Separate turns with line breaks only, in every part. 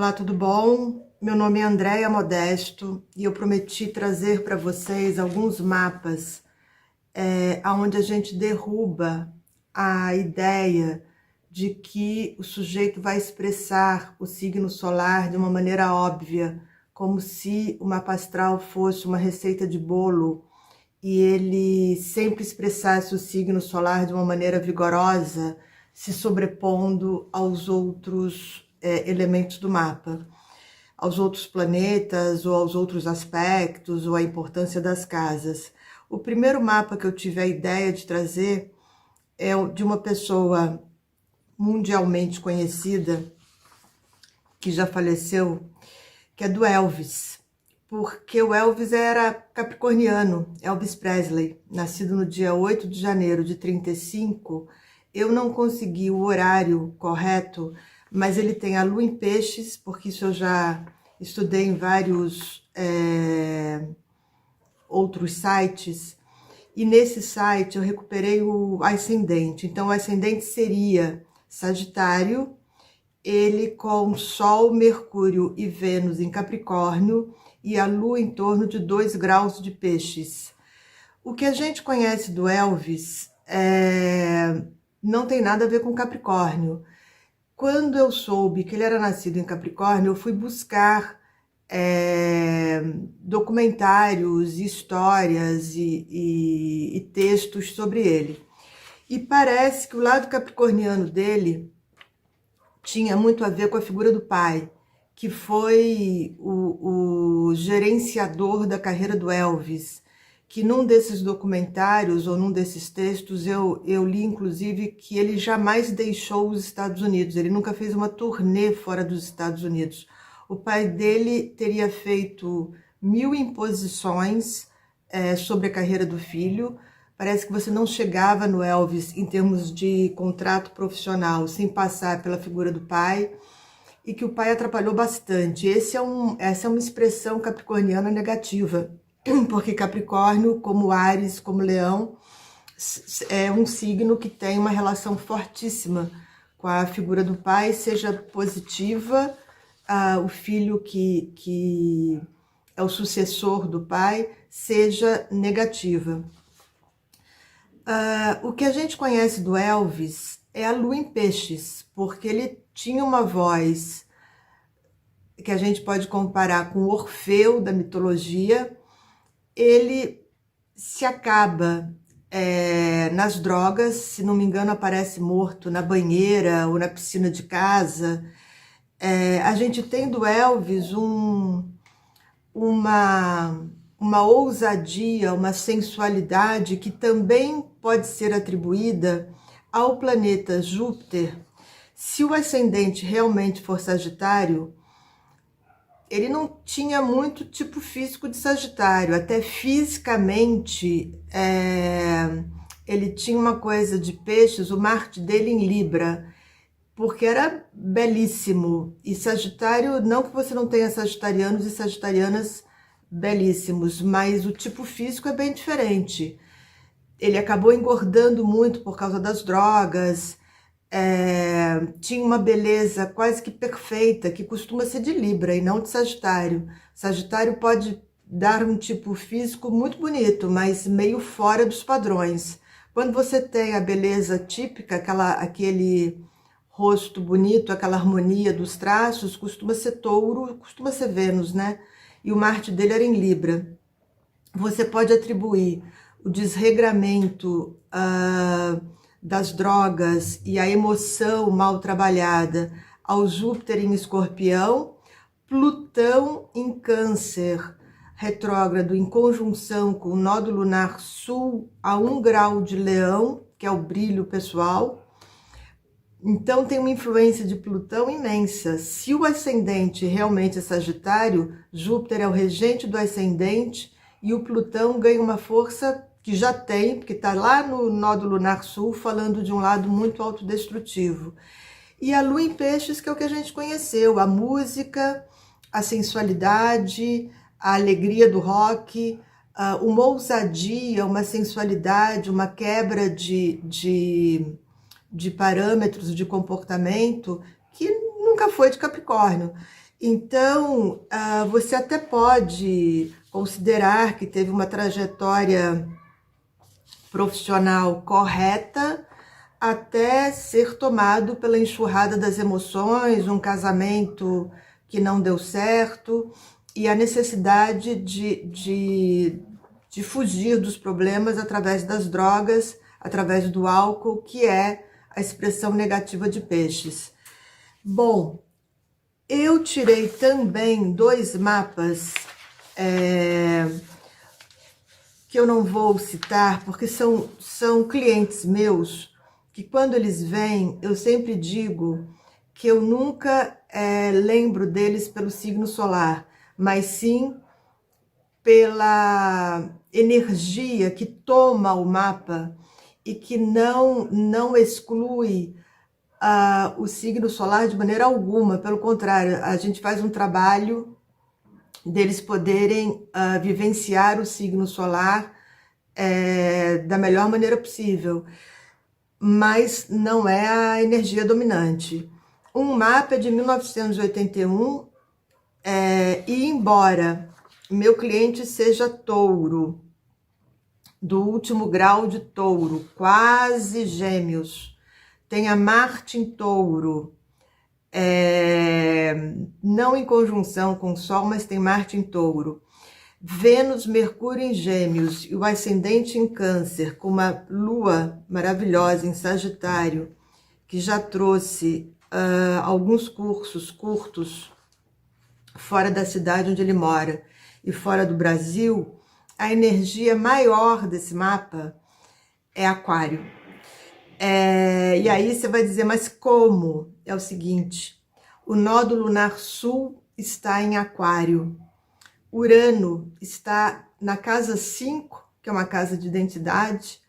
Olá, tudo bom? Meu nome é Andréia Modesto e eu prometi trazer para vocês alguns mapas onde a gente derruba a ideia de que o sujeito vai expressar o signo solar de uma maneira óbvia, como se o mapa astral fosse uma receita de bolo e ele sempre expressasse o signo solar de uma maneira vigorosa, se sobrepondo aos outros elementos do mapa, aos outros planetas ou aos outros aspectos ou a importância das casas. O primeiro mapa que eu tive a ideia de trazer é de uma pessoa mundialmente conhecida, que já faleceu, que é do Elvis, porque o Elvis era capricorniano, Elvis Presley, nascido no dia 8 de janeiro de 35. Eu não consegui o horário correto, mas ele tem a lua em peixes, porque isso eu já estudei em vários outros sites, e nesse site eu recuperei o ascendente. Então o ascendente seria Sagitário, ele com Sol, Mercúrio e Vênus em Capricórnio, e a Lua em torno de 2 graus de peixes. O que a gente conhece do Elvis não tem nada a ver com Capricórnio. Quando eu soube que ele era nascido em Capricórnio, eu fui buscar documentários, histórias e textos sobre ele. E parece que o lado capricorniano dele tinha muito a ver com a figura do pai, que foi o gerenciador da carreira do Elvis, que num desses documentários ou num desses textos eu li inclusive que ele jamais deixou os Estados Unidos, ele nunca fez uma turnê fora dos Estados Unidos. O pai dele teria feito 1000 imposições sobre a carreira do filho. Parece que você não chegava no Elvis em termos de contrato profissional sem passar pela figura do pai, e que o pai atrapalhou bastante. Essa é uma expressão capricorniana negativa, porque Capricórnio, como Áries, como Leão, é um signo que tem uma relação fortíssima com a figura do pai, seja positiva, o filho que é o sucessor do pai, seja negativa. O que a gente conhece do Elvis é a lua em peixes, porque ele tinha uma voz que a gente pode comparar com o Orfeu da mitologia. Ele se acaba nas drogas, se não me engano aparece morto na banheira ou na piscina de casa. A gente tem do Elvis uma ousadia, uma sensualidade que também pode ser atribuída ao planeta Júpiter. Se o ascendente realmente for Sagitário, ele não tinha muito tipo físico de Sagitário, até fisicamente ele tinha uma coisa de peixes, o Marte dele em Libra, porque era belíssimo. E Sagitário, não que você não tenha sagitarianos e sagitarianas belíssimos, mas o tipo físico é bem diferente. Ele acabou engordando muito por causa das drogas, tinha uma beleza quase que perfeita, que costuma ser de Libra e não de Sagitário. Sagitário pode dar um tipo físico muito bonito, mas meio fora dos padrões. Quando você tem a beleza típica, aquele rosto bonito, aquela harmonia dos traços, costuma ser Touro, costuma ser Vênus, né? E o Marte dele era em Libra. Você pode atribuir o desregramento das drogas e a emoção mal trabalhada ao Júpiter em Escorpião, Plutão em Câncer, retrógrado em conjunção com o nódo lunar sul a 1 grau de Leão, que é o brilho pessoal. Então tem uma influência de Plutão imensa. Se o ascendente realmente é Sagitário, Júpiter é o regente do ascendente e o Plutão ganha uma força que já tem, porque está lá no nódo lunar sul, falando de um lado muito autodestrutivo. E a lua em peixes, que é o que a gente conheceu, a música, a sensualidade, a alegria do rock, uma ousadia, uma sensualidade, uma quebra de parâmetros de comportamento que nunca foi de Capricórnio. Então, você até pode considerar que teve uma trajetória profissional correta até ser tomado pela enxurrada das emoções, um casamento que não deu certo e a necessidade de fugir dos problemas através das drogas, através do álcool, que é a expressão negativa de peixes. Bom, eu tirei também 2 mapas que eu não vou citar, porque são clientes meus, que quando eles vêm, eu sempre digo que eu nunca lembro deles pelo signo solar, mas sim pela energia que toma o mapa e que não exclui o signo solar de maneira alguma. Pelo contrário, a gente faz um trabalho deles poderem vivenciar o signo solar da melhor maneira possível, mas não é a energia dominante. Um mapa é de 1981 e embora meu cliente seja touro, do último grau de touro, quase gêmeos, tenha Marte em touro, não em conjunção com o Sol, mas tem Marte em touro, Vênus, Mercúrio em Gêmeos e o ascendente em Câncer, com uma lua maravilhosa em Sagitário, que já trouxe alguns cursos curtos fora da cidade onde ele mora e fora do Brasil, a energia maior desse mapa é Aquário. E aí você vai dizer, mas como? É o seguinte, o nódo lunar sul está em Aquário, Urano está na casa 5, que é uma casa de identidade,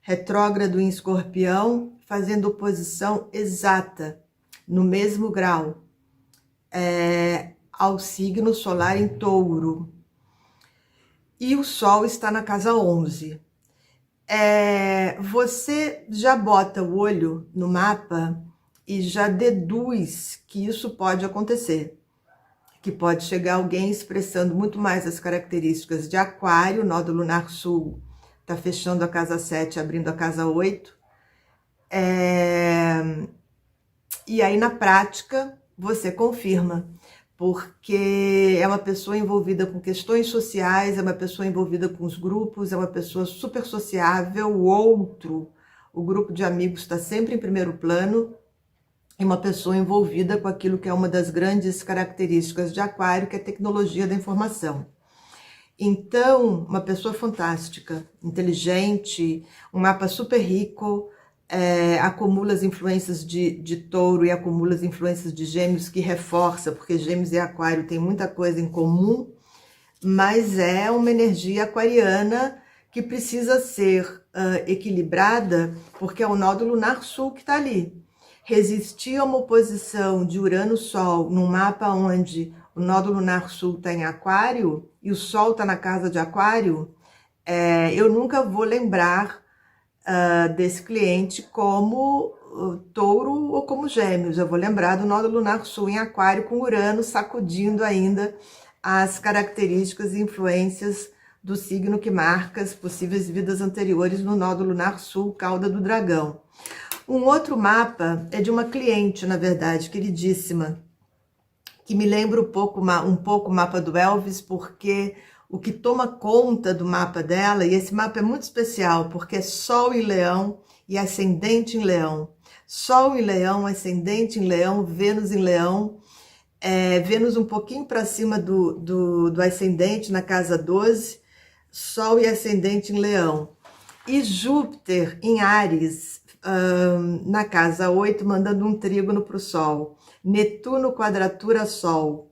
retrógrado em Escorpião, fazendo oposição exata, no mesmo grau, ao signo solar em Touro. E o Sol está na casa 11. Você já bota o olho no mapa e já deduz que isso pode acontecer. Que pode chegar alguém expressando muito mais as características de Aquário, o nódo lunar sul está fechando a casa 7, abrindo a casa 8. E aí, na prática, você confirma, porque é uma pessoa envolvida com questões sociais, é uma pessoa envolvida com os grupos, é uma pessoa super sociável, o outro, o grupo de amigos está sempre em primeiro plano, e uma pessoa envolvida com aquilo que é uma das grandes características de Aquário, que é a tecnologia da informação. Então, uma pessoa fantástica, inteligente, um mapa super rico, acumula as influências de Touro e acumula as influências de Gêmeos, que reforça, porque Gêmeos e Aquário têm muita coisa em comum, mas é uma energia aquariana que precisa ser equilibrada, porque é o nódo lunar sul que está ali. Resistir a uma oposição de Urano-Sol num mapa onde o nódo lunar sul está em Aquário e o Sol está na casa de Aquário, eu nunca vou lembrar desse cliente como Touro ou como Gêmeos. Eu vou lembrar do nódo lunar sul em Aquário com Urano sacudindo ainda as características e influências do signo que marca as possíveis vidas anteriores no nódo lunar sul, cauda do dragão. Um outro mapa é de uma cliente, na verdade, queridíssima, que me lembra um pouco o mapa do Elvis, porque o que toma conta do mapa dela, e esse mapa é muito especial, porque é Sol em Leão e Ascendente em Leão. Sol em Leão, Ascendente em Leão, Vênus em Leão, Vênus um pouquinho para cima do Ascendente, na casa 12, Sol e Ascendente em Leão. E Júpiter em Áries, na casa 8, mandando um trígono para o Sol. Netuno quadratura Sol.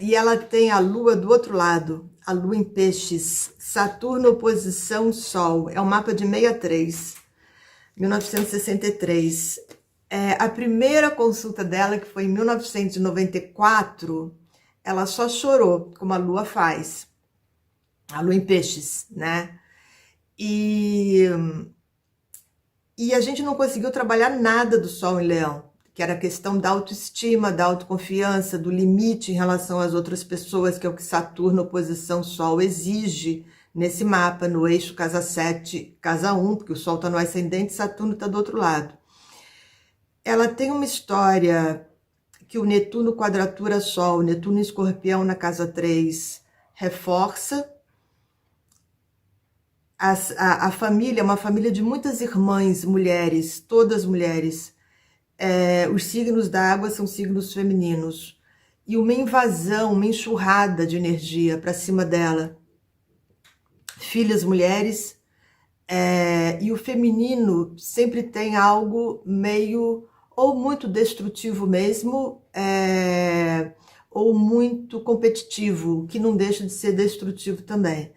E ela tem a Lua do outro lado, a Lua em Peixes. Saturno oposição Sol. É um mapa de 63, 1963. A primeira consulta dela, que foi em 1994, ela só chorou, como a Lua faz. A Lua em Peixes, né? E a gente não conseguiu trabalhar nada do Sol em Leão. que era a questão da autoestima, da autoconfiança, do limite em relação às outras pessoas, que é o que Saturno, oposição Sol, exige nesse mapa, no eixo casa 7, casa 1, porque o Sol está no ascendente e Saturno está do outro lado. Ela tem uma história que o Netuno quadratura Sol, Netuno em Escorpião na casa 3, reforça. A família é uma família de muitas irmãs, mulheres, todas mulheres. Os signos da água são signos femininos. E uma invasão, uma enxurrada de energia para cima dela. Filhas mulheres. E o feminino sempre tem algo meio, ou muito destrutivo mesmo, ou muito competitivo, que não deixa de ser destrutivo também.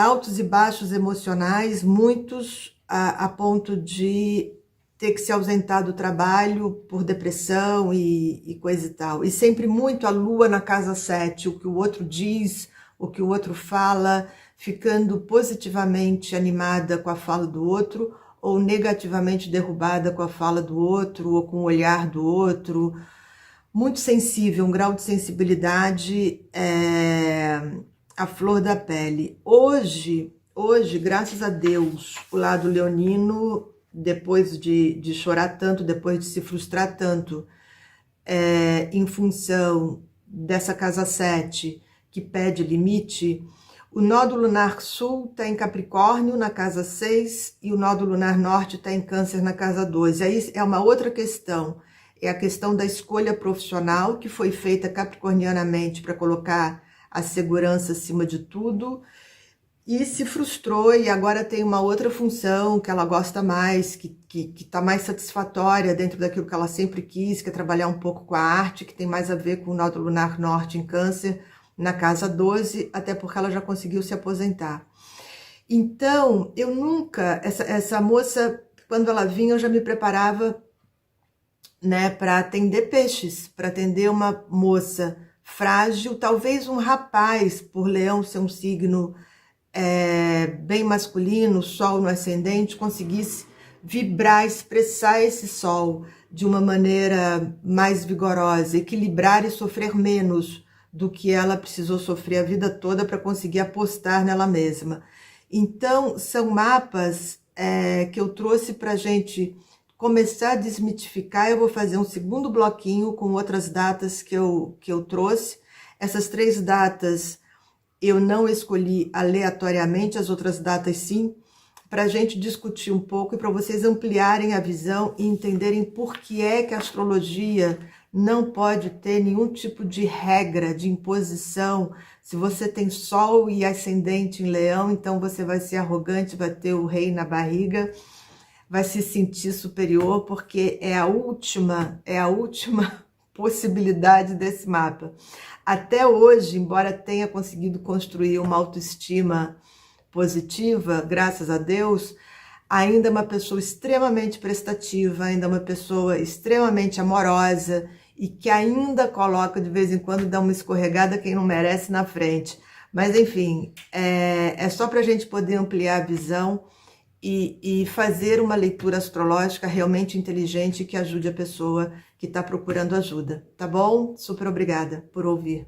Altos e baixos emocionais, muitos a ponto de ter que se ausentar do trabalho por depressão e coisa e tal. E sempre muito a lua na casa 7, o que o outro diz, o que o outro fala, ficando positivamente animada com a fala do outro, ou negativamente derrubada com a fala do outro, ou com o olhar do outro. Muito sensível, um grau de sensibilidade a flor da pele. Hoje, graças a Deus, o lado leonino, depois de chorar tanto, depois de se frustrar tanto, em função dessa casa 7, que pede limite, o nódo lunar sul está em Capricórnio, na casa 6, e o nódo lunar norte está em Câncer, na casa 12. Aí é uma outra questão, é a questão da escolha profissional, que foi feita capricornianamente para colocar a segurança acima de tudo, e se frustrou e agora tem uma outra função que ela gosta mais, que está mais satisfatória dentro daquilo que ela sempre quis, que é trabalhar um pouco com a arte, que tem mais a ver com o nódo lunar norte em Câncer, na casa 12, até porque ela já conseguiu se aposentar. Então, eu nunca, essa moça, quando ela vinha, eu já me preparava, né, para atender peixes, para atender uma moça frágil, talvez um rapaz, por Leão ser um signo bem masculino, Sol no ascendente, conseguisse vibrar, expressar esse Sol de uma maneira mais vigorosa, equilibrar e sofrer menos do que ela precisou sofrer a vida toda para conseguir apostar nela mesma. Então, são mapas que eu trouxe para a gente começar a desmitificar. Eu vou fazer um segundo bloquinho com outras datas que eu trouxe. Essas 3 datas eu não escolhi aleatoriamente, as outras datas sim, para a gente discutir um pouco e para vocês ampliarem a visão e entenderem por que é que a astrologia não pode ter nenhum tipo de regra, de imposição. Se você tem Sol e ascendente em Leão, então você vai ser arrogante, vai ter o rei na barriga, vai se sentir superior, porque é a última possibilidade desse mapa. Até hoje, embora tenha conseguido construir uma autoestima positiva, graças a Deus, ainda é uma pessoa extremamente prestativa, ainda é uma pessoa extremamente amorosa e que ainda coloca, de vez em quando, dá uma escorregada quem não merece na frente. Mas, enfim, é só para a gente poder ampliar a visão e fazer uma leitura astrológica realmente inteligente que ajude a pessoa que está procurando ajuda, tá bom? Super obrigada por ouvir.